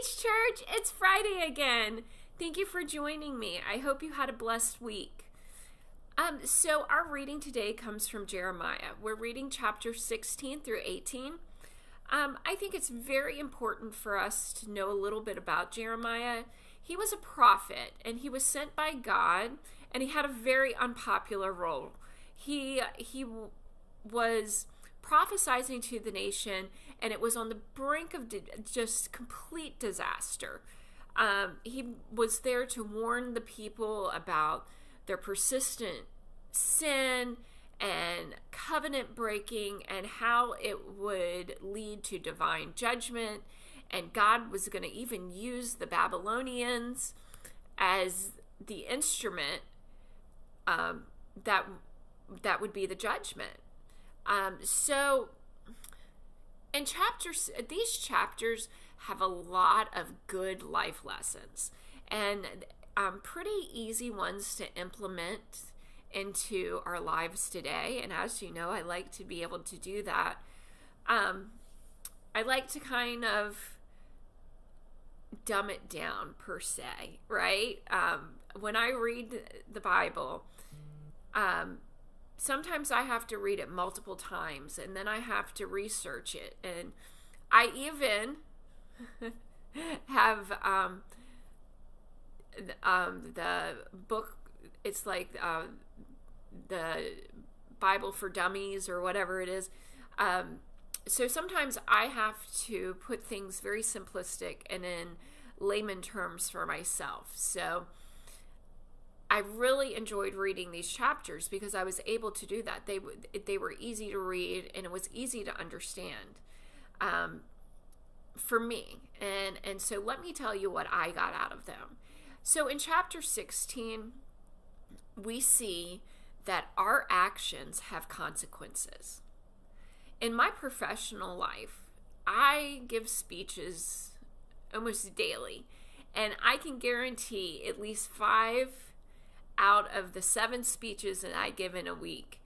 Beach Church, it's Friday again. Thank you for joining me. I hope you had a blessed week. So our reading today comes from Jeremiah. We're reading chapter 16 through 18. I think it's very important for us to know a little bit about Jeremiah. He was a prophet, and he was sent by God, and he had a very unpopular role. He was prophesizing to the nation, and it was on the brink of just complete disaster. He was there to warn the people about their persistent sin and covenant breaking and how it would lead to divine judgment. And God was going to even use the Babylonians as the instrument that would be the judgment. So in these chapters have a lot of good life lessons and pretty easy ones to implement into our lives today. And as you know, I like to be able to do that. I like to kind of dumb it down per se, right? When I read the Bible, sometimes I have to read it multiple times, and then I have to research it. And I even have the book, it's like the Bible for Dummies or whatever it is. So sometimes I have to put things very simplistic and in layman terms for myself. So I really enjoyed reading these chapters because I was able to do that. They were easy to read, and it was easy to understand for me. And so let me tell you what I got out of them. So in chapter 16, we see that our actions have consequences. In my professional life, I give speeches almost daily, and I can guarantee at least 5 out of the 7 speeches that I give in a week,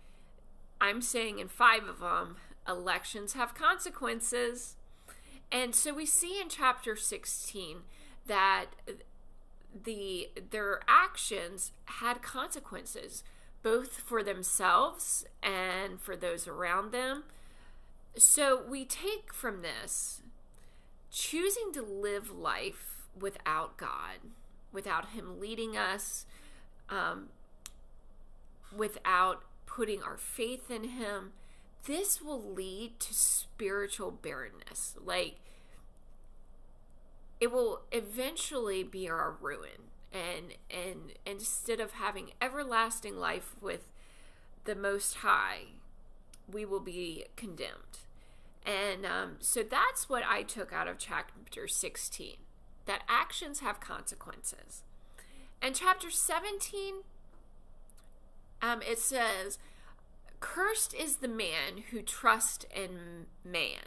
I'm saying in 5 of them, elections have consequences. And so we see in chapter 16 that their actions had consequences, both for themselves and for those around them. So we take from this choosing to live life without God, without Him leading us, without putting our faith in Him. This will lead to spiritual barrenness. Like, it will eventually be our ruin. And instead of having everlasting life with the Most High, we will be condemned. And so that's what I took out of chapter 16, that actions have consequences. And chapter 17, it says, "Cursed is the man who trusts in man."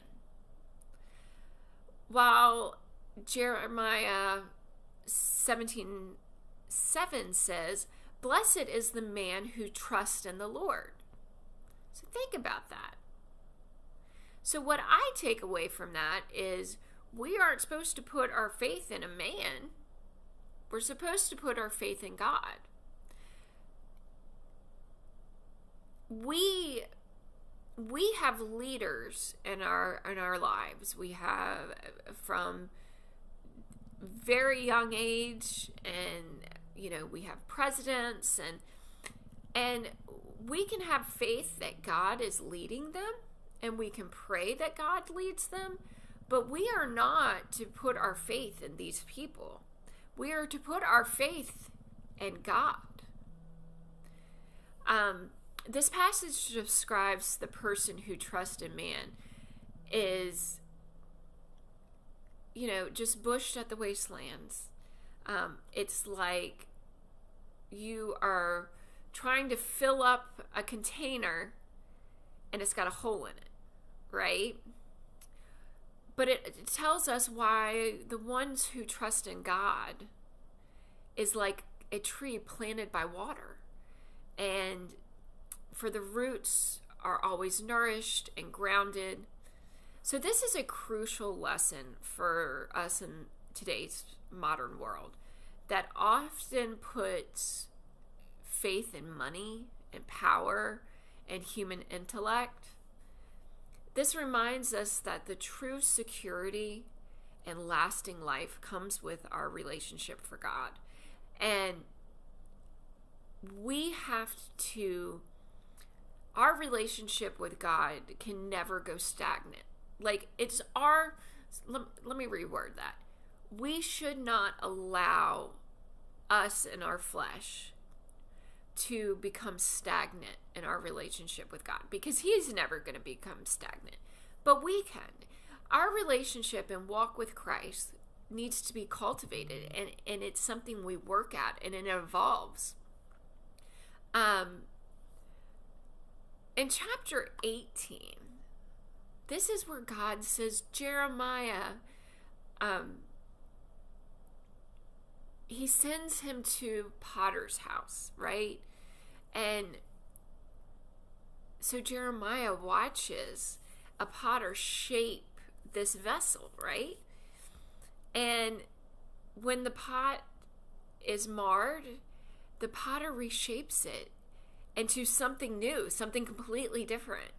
While Jeremiah 17:7 says, "Blessed is the man who trusts in the Lord." So think about that. So what I take away from that is we aren't supposed to put our faith in a man. We're supposed to put our faith in God. We have leaders in our lives. We have from very young age, and we have presidents, and we can have faith that God is leading them, and we can pray that God leads them, but we are not to put our faith in these people. We are to put our faith in God. This passage describes the person who trusts in man is, just bushed at the wastelands. It's like you are trying to fill up a container and it's got a hole in it, right? But it tells us why the ones who trust in God is like a tree planted by water. And for the roots are always nourished and grounded. So this is a crucial lesson for us today's modern world that often puts faith in money and power and human intellect. This reminds us that the true security and lasting life comes with our relationship for God. And our relationship with God can never go stagnant. Let me reword that. We should not allow us and our flesh to become stagnant in our relationship with God, because He's never going to become stagnant, but we can. Our relationship and walk with Christ needs to be cultivated, and it's something we work at, and it evolves. In chapter 18, this is where God says, Jeremiah, He sends him to Potter's house, right? And so Jeremiah watches a potter shape this vessel, right? And when the pot is marred, the potter reshapes it into something new, something completely different.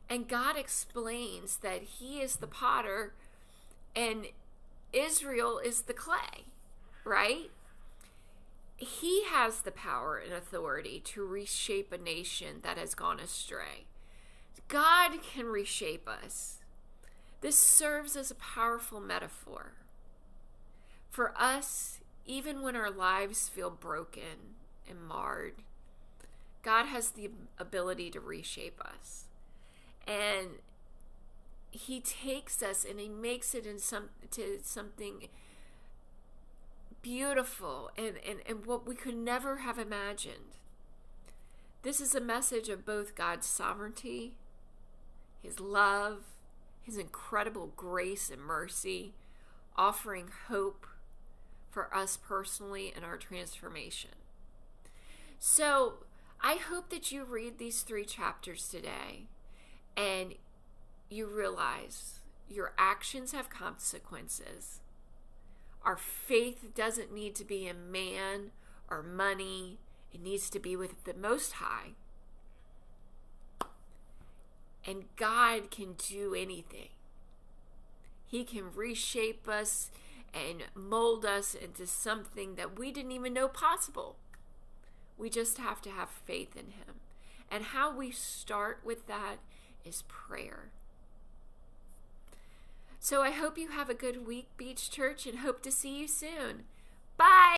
And God explains that He is the potter and Israel is the clay, right? He has the power and authority to reshape a nation that has gone astray. God can reshape us. This serves as a powerful metaphor for us, even when our lives feel broken and marred. God has the ability to reshape us. And He takes us and He makes it into something beautiful and what we could never have imagined. This is a message of both God's sovereignty, His love, His incredible grace and mercy, offering hope for us personally in our transformation. So I hope that you read these 3 chapters today and you realize your actions have consequences. Our faith doesn't need to be in man or money. It needs to be with the Most High. And God can do anything. He can reshape us and mold us into something that we didn't even know possible. We just have to have faith in Him. And how we start with that is prayer. So I hope you have a good week, Beach Church, and hope to see you soon. Bye!